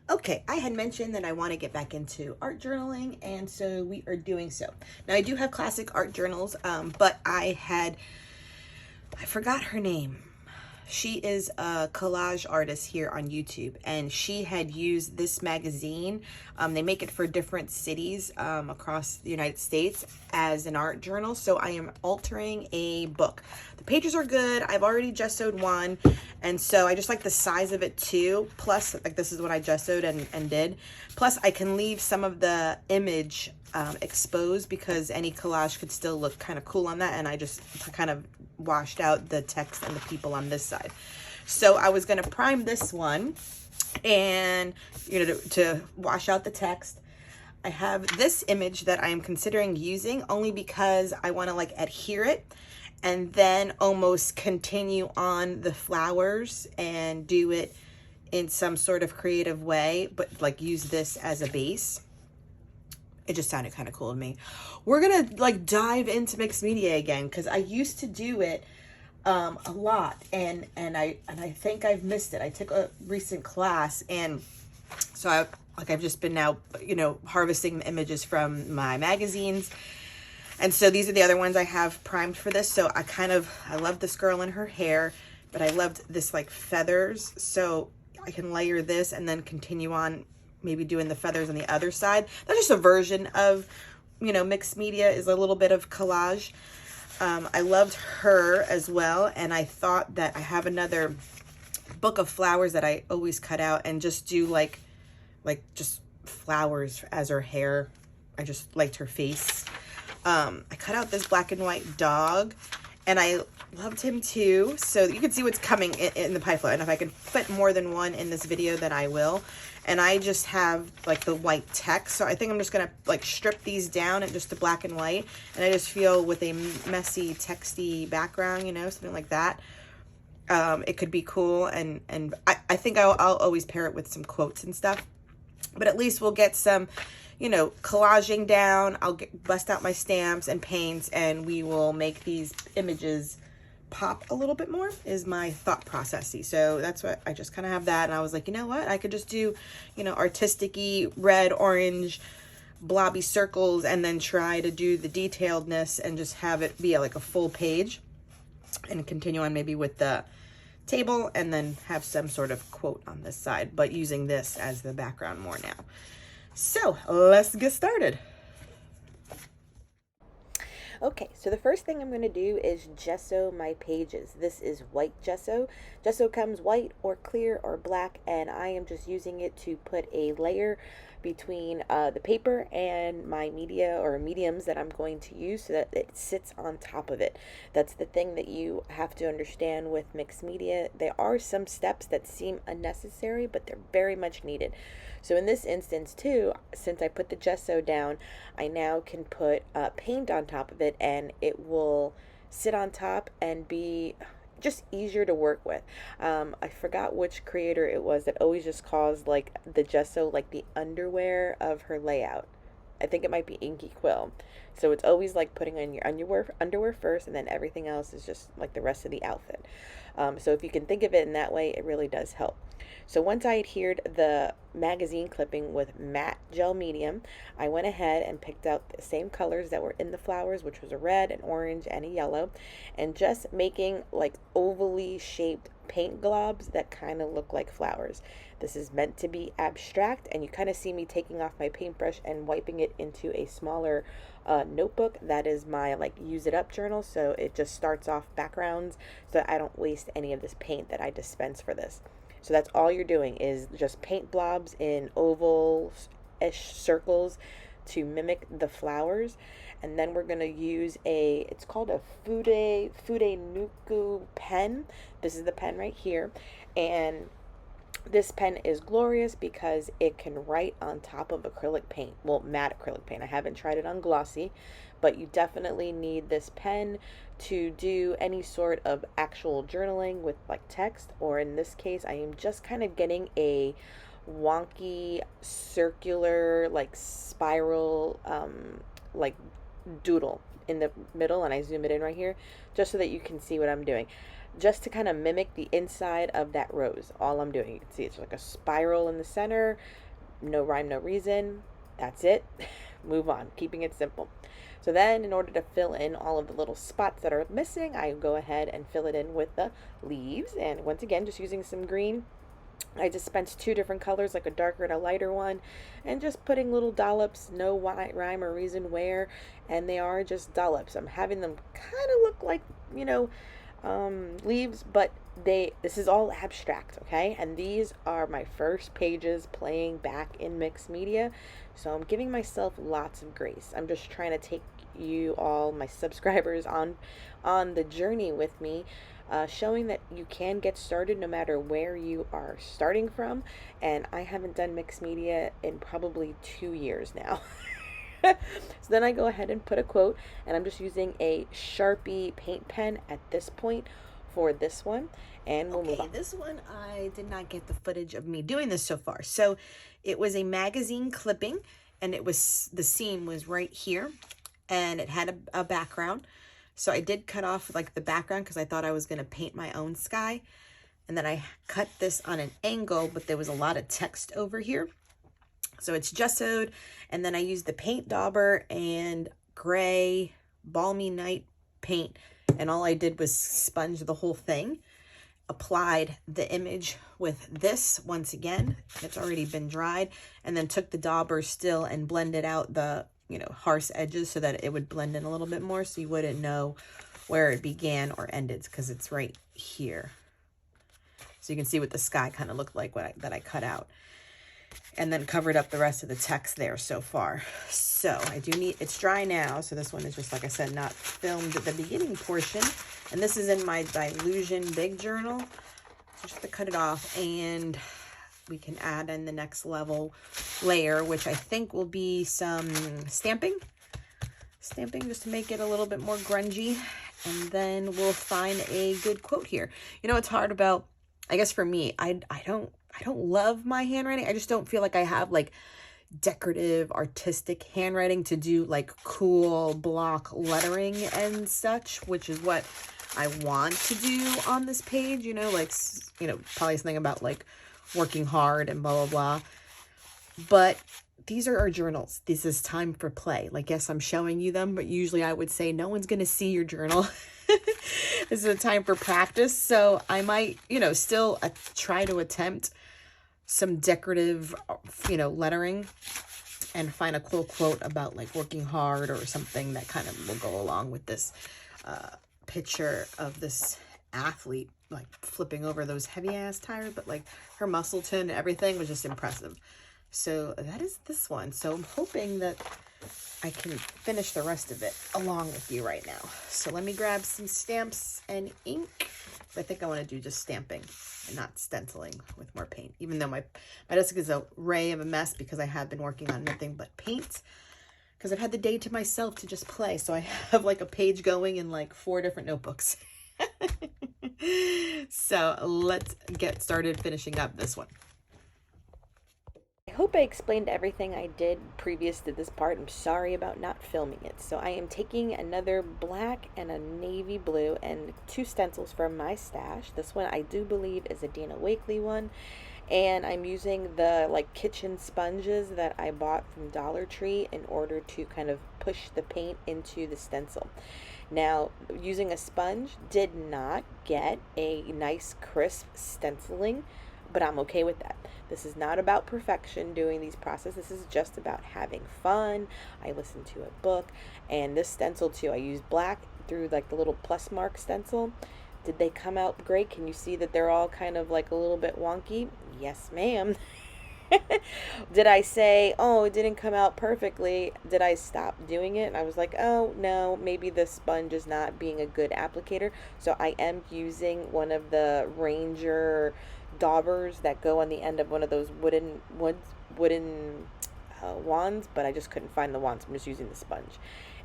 Okay, I had mentioned that I want to get back into art journaling, and so we are doing so. Now, I do have classic art journals, but I forgot her name. She is a collage artist here on YouTube, and she had used this magazine. They make it for different cities across the United States as an art journal. So I am altering a book. The pages are good. I've already gessoed one, and so I just like the size of it too. Plus, like, this is what I gessoed and did. Plus, I can leave some of the image exposed because any collage could still look kind of cool on that, and I just kind of washed out the text and the people on this side. So I was going to prime this one and, you know, to wash out the text. I have this image that I am considering using only because I want to like adhere it and then almost continue on the flowers and do it in some sort of creative way, but like use this as a base. It just sounded kind of cool to me. We're gonna like dive into mixed media again because I used to do it a lot, and I think I've missed it. I took a recent class, and so I've just been now, you know, harvesting the images from my magazines, and so these are the other ones I have primed for this. So I love this girl and her hair, but I loved this like feathers, so I can layer this and then continue on maybe doing the feathers on the other side. That's just a version of, you know, mixed media, is a little bit of collage. I loved her as well, and I thought that I have another book of flowers that I always cut out and just do like just flowers as her hair. I just liked her face. I cut out this black and white dog, and I loved him too. So you can see what's coming in the pie flow. And if I can fit more than one in this video, then I will. And I just have like the white text. So I think I'm just gonna like strip these down and just the black and white. And I just feel with a messy, texty background, you know, something like that. It could be cool. And I think I'll always pair it with some quotes and stuff. But at least we'll get some, you know, collaging down. I'll bust out my stamps and paints, and we will make these images pop a little bit more, is my thought processy. So that's what I just kind of have that. And I was like, you know what? I could just do, you know, artistic-y red, orange, blobby circles, and then try to do the detailedness and just have it be like a full page and continue on maybe with the table and then have some sort of quote on this side, but using this as the background more now. So let's get started. Okay, so the first thing I'm going to do is gesso my pages. This is white gesso. Gesso comes white or clear or black, and I am just using it to put a layer between the paper and my media or mediums that I'm going to use so that it sits on top of it. That's the thing that you have to understand with mixed media. There are some steps that seem unnecessary, but they're very much needed. So in this instance too, since I put the gesso down, I now can put paint on top of it, and it will sit on top and be just easier to work with. I forgot which creator it was that always just calls like the gesso like the underwear of her layout. I think it might be Inky Quill. So it's always like putting on your underwear first, and then everything else is just like the rest of the outfit. So if you can think of it in that way, it really does help. So once I adhered the magazine clipping with matte gel medium, I went ahead and picked out the same colors that were in the flowers, which was a red, an orange, and a yellow, and just making like ovally shaped paint globs that kind of look like flowers. This is meant to be abstract, and you kind of see me taking off my paintbrush and wiping it into a smaller notebook. That is my like use it up journal, so it just starts off backgrounds so that I don't waste any of this paint that I dispense for this. So that's all you're doing is just paint blobs in oval-ish circles to mimic the flowers. And then we're going to use it's called a Fude Nuku pen. This is the pen right here. And this pen is glorious because it can write on top of acrylic paint. Well, matte acrylic paint. I haven't tried it on glossy, but you definitely need this pen to do any sort of actual journaling with like text, or in this case, I am just kind of getting a wonky circular like spiral like doodle in the middle, and I zoom it in right here just so that you can see what I'm doing. just to kind of mimic the inside of that rose. All I'm doing, you can see it's like a spiral in the center, no rhyme, no reason. That's it. Move on, keeping it simple. So then in order to fill in all of the little spots that are missing, I go ahead and fill it in with the leaves. And once again, just using some green. I dispensed two different colors, like a darker and a lighter one, and just putting little dollops, no rhyme or reason where, and they are just dollops. I'm having them kind of look like, leaves, but this is all abstract, okay? And these are my first pages playing back in mixed media, so I'm giving myself lots of grace. I'm just trying to take you all, my subscribers, on the journey with me, showing that you can get started no matter where you are starting from. And I haven't done mixed media in probably 2 years now. So then I go ahead and put a quote, and I'm just using a Sharpie paint pen at this point for this one, and we'll move on. This one, I did not get the footage of me doing this so far. So it was a magazine clipping, and it was, the seam was right here, and it had a background. So I did cut off like the background because I thought I was going to paint my own sky. And then I cut this on an angle, but there was a lot of text over here. So it's gessoed, and then I used the paint dauber and gray balmy night paint, and all I did was sponge the whole thing. Applied the image with this once again. It's already been dried, and then took the dauber still and blended out the harsh edges so that it would blend in a little bit more, so you wouldn't know where it began or ended because it's right here. So you can see what the sky kind of looked like that I cut out, and then covered up the rest of the text there so far. So I do need, it's dry now, so this one is just, like I said, not filmed at the beginning portion. And this is in my Dilution Big Journal. So just to cut it off, and we can add in the next level layer, which I think will be some stamping just to make it a little bit more grungy. And then we'll find a good quote here. It's hard about, I guess for me, I don't love my handwriting. I just don't feel like I have like decorative artistic handwriting to do like cool block lettering and such, which is what I want to do on this page, probably something about like working hard and blah, blah, blah. But these are our journals. This is time for play. Like, yes, I'm showing you them, but usually I would say no one's going to see your journal. This is a time for practice. So I might, still try to attempt some decorative, lettering and find a cool quote about like working hard or something that kind of will go along with this picture of this athlete like flipping over those heavy ass tires, but like her muscle tone and everything was just impressive. So that is this one. So I'm hoping that I can finish the rest of it along with you right now. So let me grab some stamps and ink. I think I want to do just stamping and not stenciling with more paint, even though my desk is a ray of a mess because I have been working on nothing but paint, because I've had the day to myself to just play. So I have like a page going in like 4 different notebooks. So let's get started finishing up this one. I hope I explained everything I did previous to this part. I'm sorry about not filming it. So I am taking another black and a navy blue and 2 stencils from my stash. This one I do believe is a Dana Wakley one. And I'm using the like kitchen sponges that I bought from Dollar Tree in order to kind of push the paint into the stencil. Now, using a sponge did not get a nice crisp stenciling, but I'm okay with that. This is not about perfection doing these processes. This is just about having fun. I listened to a book, and this stencil too, I used black through like the little plus mark stencil. Did they come out great? Can you see that they're all kind of like a little bit wonky? Yes, ma'am. Did I say, oh, it didn't come out perfectly? Did I stop doing it? And I was like, oh, no, maybe the sponge is not being a good applicator. So I am using one of the Ranger daubers that go on the end of one of those wooden wands, but I just couldn't find the wands. I'm just using the sponge.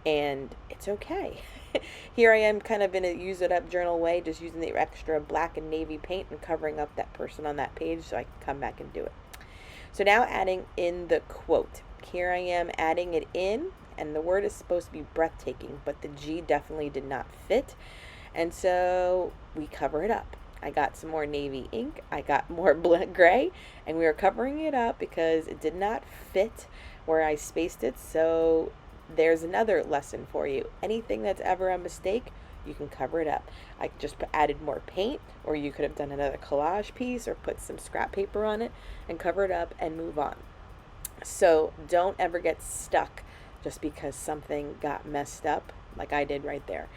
And it's okay. Here I am kind of in a use it up journal way, just using the extra black and navy paint and covering up that person on that page so I can come back and do it. So now adding in the quote. Here I am adding it in, and the word is supposed to be breathtaking, but the G definitely did not fit. And so we cover it up. I got some more navy ink, I got more gray, and we were covering it up because it did not fit where I spaced it. So there's another lesson for you. Anything that's ever a mistake, you can cover it up. I just added more paint, or you could have done another collage piece or put some scrap paper on it and cover it up and move on. So don't ever get stuck just because something got messed up like I did right there.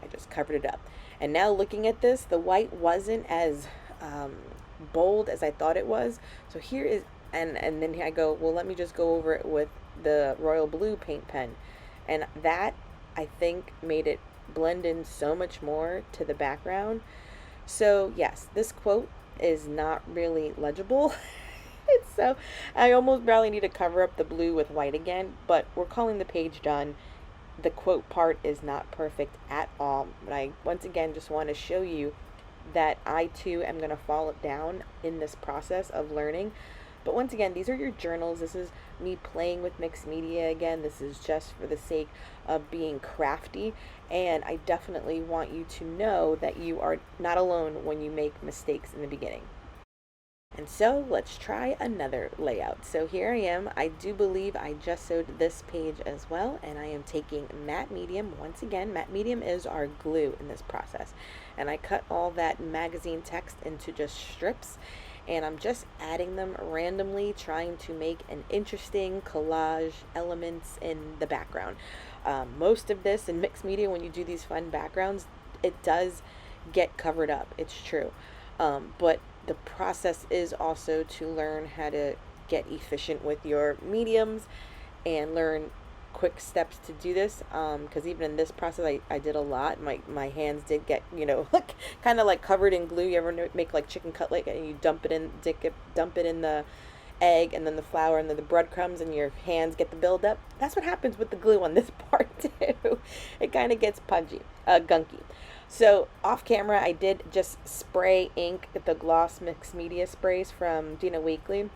I just covered it up. And now looking at this, the white wasn't as bold as I thought it was. So here is, and then I go, well, let me just go over it with the royal blue paint pen. And that, I think, made it blend in so much more to the background. So yes, this quote is not really legible. So I almost barely need to cover up the blue with white again, but we're calling the page done. The quote part is not perfect at all, but I once again just want to show you that I too am going to fall down in this process of learning. But once again, these are your journals. This is me playing with mixed media again. This is just for the sake of being crafty, and I definitely want you to know that you are not alone when you make mistakes in the beginning. And so let's try another layout. So here I am. I do believe I just sewed this page as well, and I am taking matte medium. Once again, matte medium is our glue in this process. And I cut all that magazine text into just strips, and I'm just adding them randomly, trying to make an interesting collage elements in the background. Most of this in mixed media, when you do these fun backgrounds, it does get covered up. It's true. But the process is also to learn how to get efficient with your mediums and learn quick steps to do this, because even in this process I did a lot. My hands did get, kind of like covered in glue. You ever make like chicken cutlet and you dump it in the egg and then the flour and then the breadcrumbs and your hands get the buildup? That's what happens with the glue on this part too. It kind of gets gunky. So off camera, I did just spray ink, the gloss mixed media sprays from Dina Wakley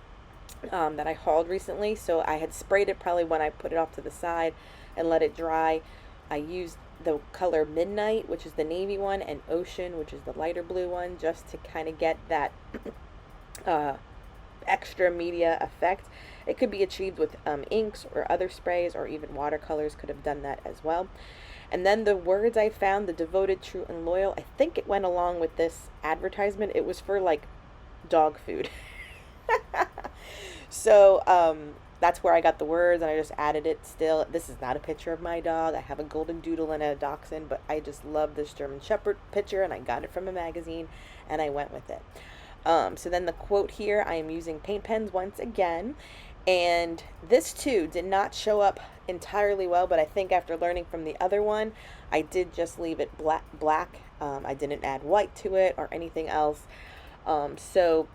that I hauled recently. So I had sprayed it probably when I put it off to the side and let it dry. I used the color Midnight, which is the navy one, and Ocean, which is the lighter blue one, just to kind of get that extra media effect. It could be achieved with inks or other sprays, or even watercolors could have done that as well. And then the words I found, the devoted, true, and loyal, I think it went along with this advertisement. It was for like dog food. So that's where I got the words, and I just added it still. This is not a picture of my dog. I have a golden doodle and a dachshund, but I just love this German Shepherd picture, and I got it from a magazine, and I went with it. So then the quote here, I am using paint pens once again. And this too did not show up entirely well, but I think after learning from the other one, I did just leave it black. I didn't add white to it or anything else. So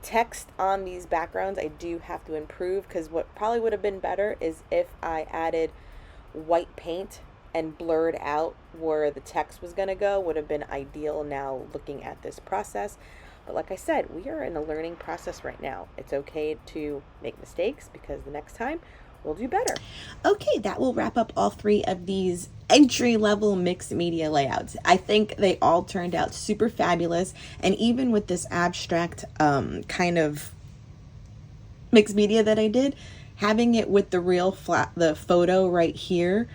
text on these backgrounds I do have to improve, because what probably would have been better is if I added white paint and blurred out where the text was going to go. Would have been ideal now looking at this process. But like I said, we are in a learning process right now. It's okay to make mistakes, because the next time we'll do better. Okay, that will wrap up all 3 of these entry-level mixed media layouts. I think they all turned out super fabulous. And even with this abstract kind of mixed media that I did, having it with the real the photo right here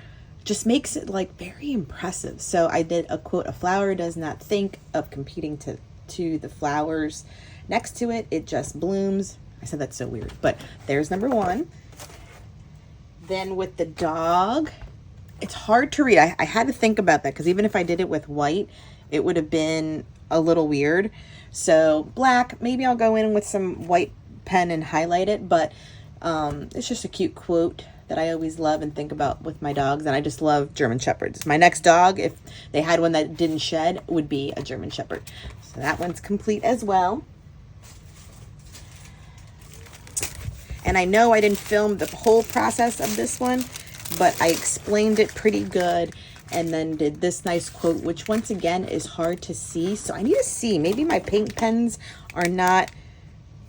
just makes it like very impressive. So I did a quote, "A flower does not think of competing to the flowers next to it. It just blooms." I said that's so weird, but there's number 1. Then with the dog, it's hard to read. I had to think about that, because even if I did it with white, it would have been a little weird. So black, maybe I'll go in with some white pen and highlight it, but it's just a cute quote that I always love and think about with my dogs. And I just love German Shepherds. My next dog, if they had one that didn't shed, would be a German Shepherd. So that one's complete as well. And I know I didn't film the whole process of this one, but I explained it pretty good, and then did this nice quote, which once again is hard to see. So I need to see, maybe my paint pens are not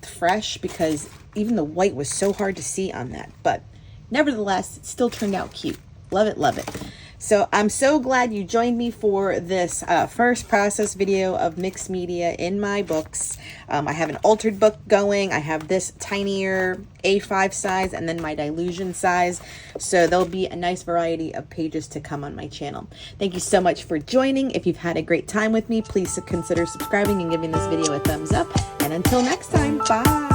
fresh, because even the white was so hard to see on that. But nevertheless, it still turned out cute. Love it, love it. So I'm so glad you joined me for this first process video of mixed media in my books. I have an altered book going. I have this tinier A5 size and then my dilution size. So there'll be a nice variety of pages to come on my channel. Thank you so much for joining. If you've had a great time with me, please consider subscribing and giving this video a thumbs up. And until next time, bye.